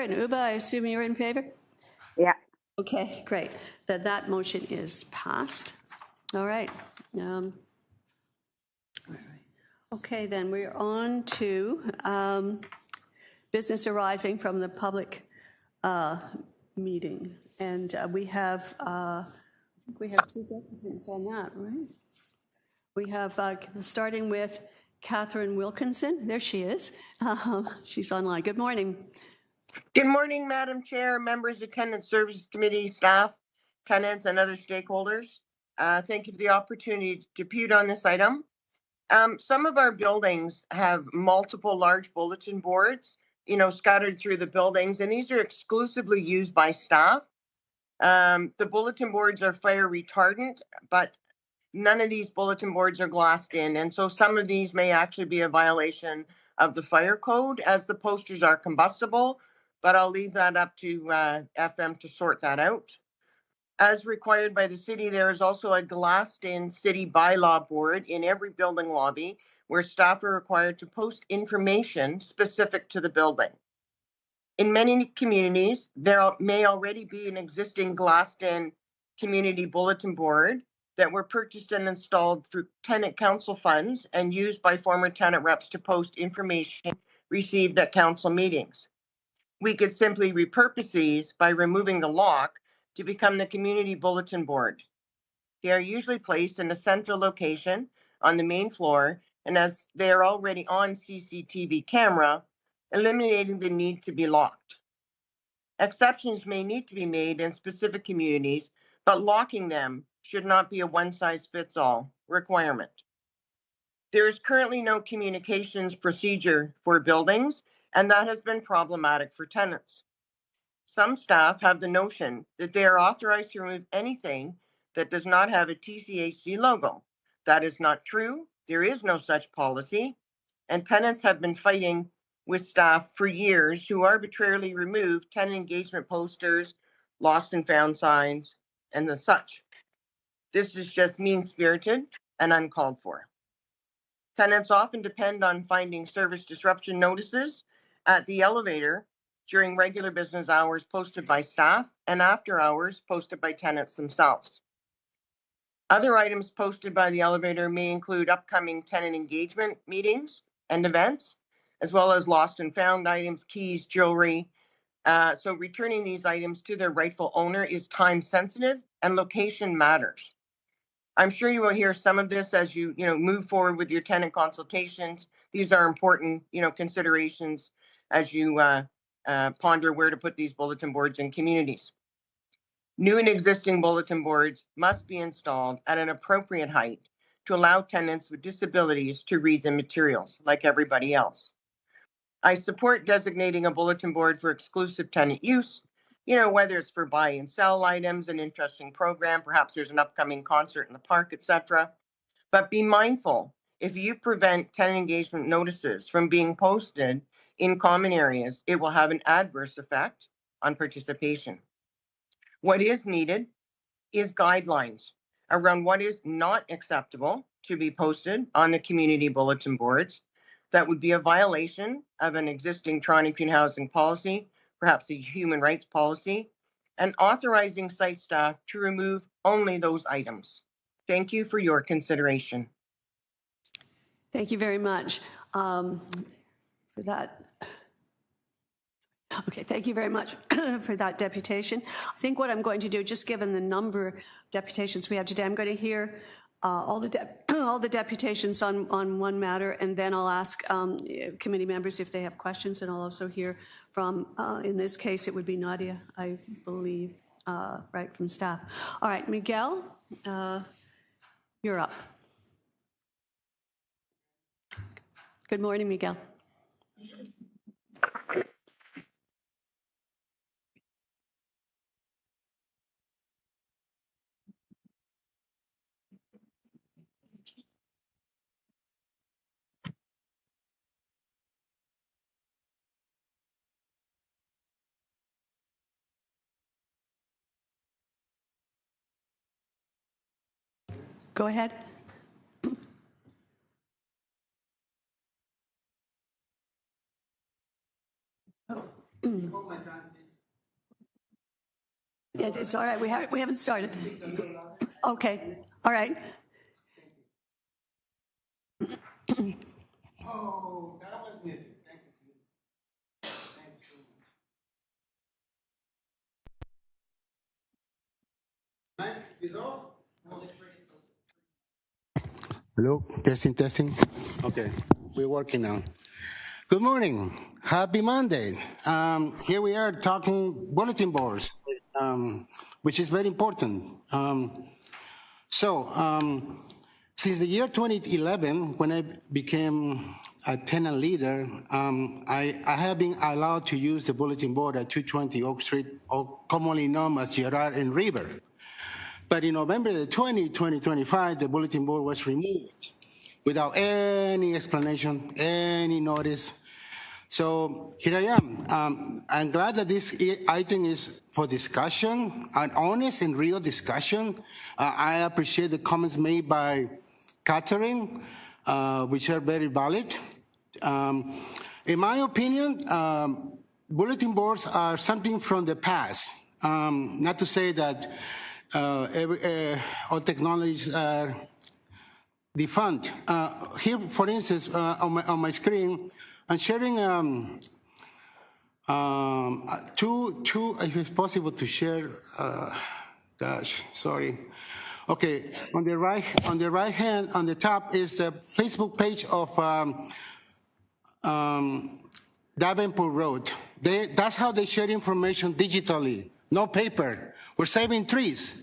and Uba, I assume you're in favor? Yeah. Okay, great. That motion is passed. All right. Okay, then we're on to business arising from the public meeting. And we have two deputies on that, right? We have, starting with Catherine Wilkinson. There she is. She's online. Good morning. Good morning, Madam Chair, members of Tenant Services Committee, staff, tenants, and other stakeholders. Thank you for the opportunity to depute on this item. Some of our buildings have multiple large bulletin boards, scattered through the buildings, and these are exclusively used by staff. The bulletin boards are fire retardant, but none of these bulletin boards are glassed in, and so some of these may actually be a violation of the fire code as the posters are combustible, but I'll leave that up to FM to sort that out. As required by the city, there is also a glassed-in city bylaw board in every building lobby where staff are required to post information specific to the building. In many communities, there may already be an existing glassed-in community bulletin board that were purchased and installed through tenant council funds and used by former tenant reps to post information received at council meetings. We could simply repurpose these by removing the lock to become the community bulletin board. They are usually placed in a central location on the main floor, and as they are already on CCTV camera, eliminating the need to be locked. Exceptions may need to be made in specific communities, but locking them should not be a one-size-fits-all requirement. There is currently no communications procedure for buildings, and that has been problematic for tenants. Some staff have the notion that they are authorized to remove anything that does not have a TCHC logo. That is not true. There is no such policy, and tenants have been fighting with staff for years who arbitrarily remove tenant engagement posters, lost and found signs, and the such. This is just mean-spirited and uncalled for. Tenants often depend on finding service disruption notices at the elevator during regular business hours posted by staff and after hours posted by tenants themselves. Other items posted by the elevator may include upcoming tenant engagement meetings and events, as well as lost and found items, keys, jewelry. So returning these items to their rightful owner is time sensitive and location matters. I'm sure you will hear some of this as you move forward with your tenant consultations. These are important considerations as you ponder where to put these bulletin boards in communities. New and existing bulletin boards must be installed at an appropriate height to allow tenants with disabilities to read the materials like everybody else. I support designating a bulletin board for exclusive tenant use, whether it's for buy and sell items, an interesting program, perhaps there's an upcoming concert in the park, etc. But be mindful, if you prevent tenant engagement notices from being posted in common areas, it will have an adverse effect on participation. What is needed is guidelines around what is not acceptable to be posted on the community bulletin boards. That would be a violation of an existing Toronto Community Housing policy, perhaps a human rights policy, and authorizing site staff to remove only those items. Thank you for your consideration. Thank you very much for that. Okay, thank you very much for that deputation. I think what I'm going to do, just given the number of deputations we have today, I'm going to hear all the deputations on one matter, and then I'll ask committee members if they have questions, and I'll also hear from, in this case, it would be Nadia, I believe, right, from staff. All right, Miguel, you're up. Good morning, Miguel. Go ahead. Yeah, it's all right. We haven't started. Okay. All right. Oh, that was missing. Thank you. Thanks so much. Mic is off? Hello, testing, testing. Okay, we're working now. Good morning. Happy Monday. Here we are talking bulletin boards, which is very important. Since the year 2011, when I became a tenant leader, I have been allowed to use the bulletin board at 220 Oak Street, or commonly known as Gerard and River. But in November 2025, the bulletin board was removed without any explanation, any notice. So here I am. I'm glad that this item is for discussion, an honest and real discussion. I appreciate the comments made by Catherine, which are very valid. In my opinion, bulletin boards are something from the past. Not to say that all technologies are defunct. Here, for instance, on my screen, I'm sharing if it's possible to share. Gosh, sorry. Okay, on the right hand, on the top is the Facebook page of Davenport Road. That's how they share information digitally, no paper. We're saving trees.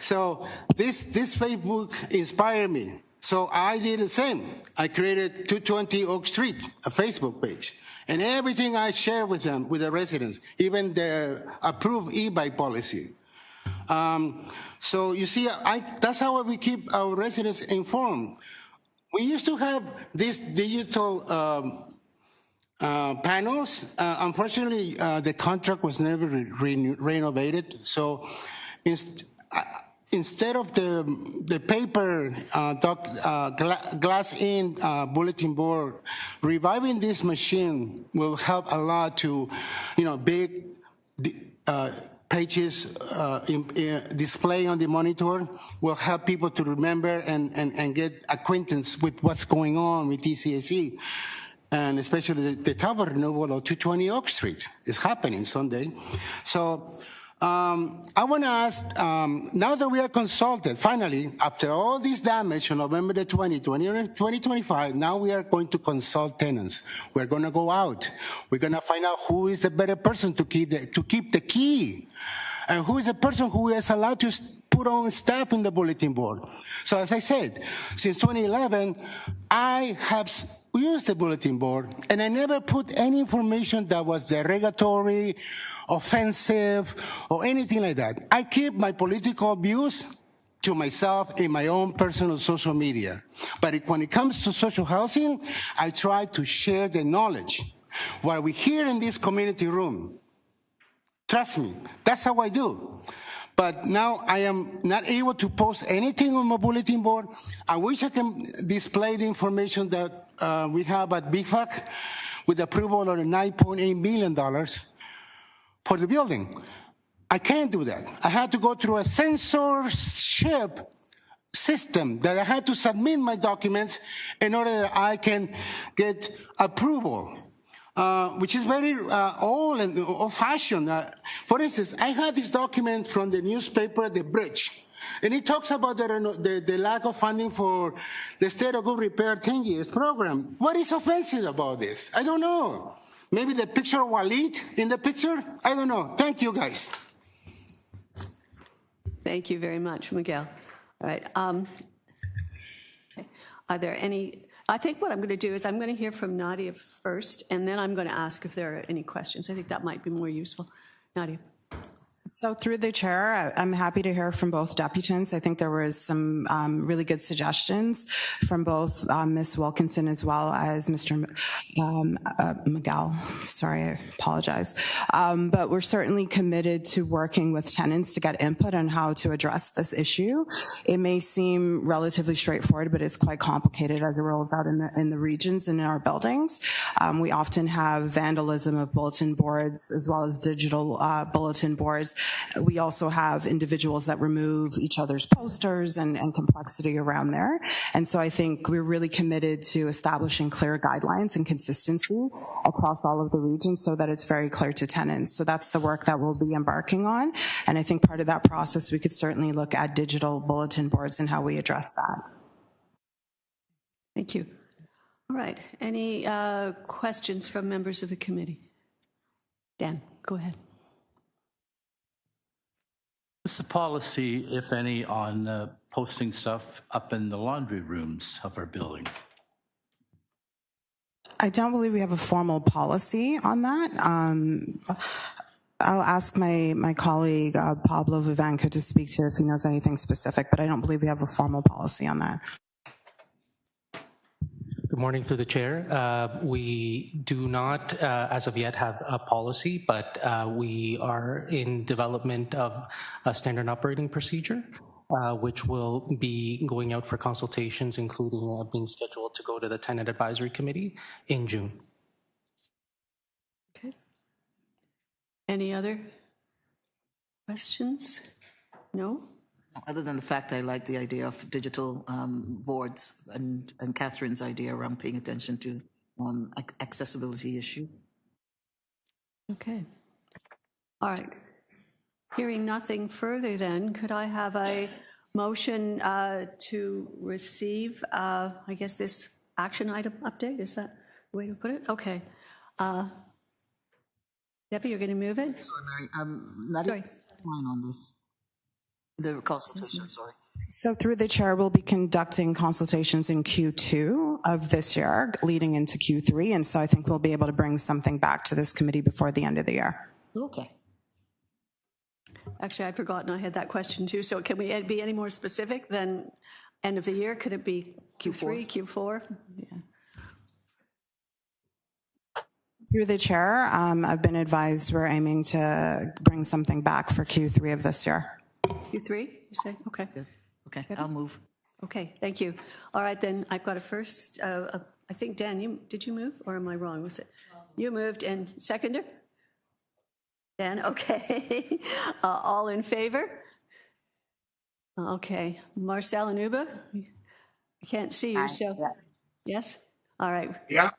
So this Facebook inspired me. So I did the same. I created 220 Oak Street, a Facebook page. And everything I share with them, with the residents, even the approved e-bike policy. So you see, that's how we keep our residents informed. We used to have these digital panels. Unfortunately, the contract was never renovated. So instead of the paper glass-in bulletin board, reviving this machine will help a lot to, big pages display on the monitor will help people to remember and get acquaintance with what's going on with TCHC. And especially the tower renewal of 220 Oak Street is happening Sunday. So I want to ask, now that we are consulted, finally, after all this damage on November the 2025, now we are going to consult tenants. We're going to go out. We're going to find out who is the better person to keep the key, and who is the person who is allowed to put on staff in the bulletin board. So as I said, since 2011, I have used the bulletin board, and I never put any information that was derogatory, offensive, or anything like that. I keep my political views to myself in my own personal social media. But when it comes to social housing, I try to share the knowledge. What we hear in this community room, trust me, that's how I do. But now I am not able to post anything on my bulletin board. I wish I can display the information that we have at BFAC with approval of $9.8 million for the building. I can't do that. I had to go through a censorship system that I had to submit my documents in order that I can get approval. Which is very old and old-fashioned. For instance, I had this document from the newspaper, The Bridge, and it talks about the lack of funding for the State of Good Repair 10 years program. What is offensive about this? I don't know. Maybe the picture of Walid in the picture? I don't know. Thank you, guys. Thank you very much, Miguel. All right. Are there any... I think what I'm going to do is I'm going to hear from Nadia first, and then I'm going to ask if there are any questions. I think that might be more useful. Nadia. So through the chair, I'm happy to hear from both deputants. I think there was some really good suggestions from both Ms. Wilkinson as well as Mr. Miguel. Sorry, I apologize. But we're certainly committed to working with tenants to get input on how to address this issue. It may seem relatively straightforward, but it's quite complicated as it rolls out in the regions and in our buildings. We often have vandalism of bulletin boards as well as digital bulletin boards. We also have individuals that remove each other's posters and complexity around there. And so I think we're really committed to establishing clear guidelines and consistency across all of the regions so that it's very clear to tenants. So that's the work that we'll be embarking on. And I think part of that process, we could certainly look at digital bulletin boards and how we address that. Thank you. All right. Any questions from members of the committee? Dan, go ahead. What's the policy, if any, on posting stuff up in the laundry rooms of our building? I don't believe we have a formal policy on that. I'll ask my colleague, Pablo Vivanco, to speak to if he knows anything specific, but I don't believe we have a formal policy on that. Good morning through the chair. We do not, as of yet, have a policy, but we are in development of a standard operating procedure, which will be going out for consultations, including being scheduled to go to the Tenant Advisory Committee in June. Okay. Any other questions? No? Other than the fact I like the idea of digital boards and Catherine's idea around paying attention to accessibility issues. Okay. All right. Hearing nothing further then, could I have a motion to receive, I guess, this action item update? Is that the way to put it? Okay. Debbie, you're going to move it? Sorry, Mary, not Sorry. mine on this. The consultation, sorry. So through the chair, we'll be conducting consultations in Q2 of this year, leading into Q3, and so I think we'll be able to bring something back to this committee before the end of the year. Okay. Actually, I'd forgotten I had that question too. So can we be any more specific than end of the year? Could it be Q3, Q4? Yeah. Through the chair, I've been advised we're aiming to bring something back for Q3 of this year. Q3, you say? Okay. Good. Okay, I'll move. Okay, thank you. All right, then I've got a first, I think, Dan, did you move or am I wrong? Was it? You moved and seconder? Dan, okay. All in favor? Okay. Marcel and Uba? I can't see you, so. Yeah. Yes? All right. Yeah.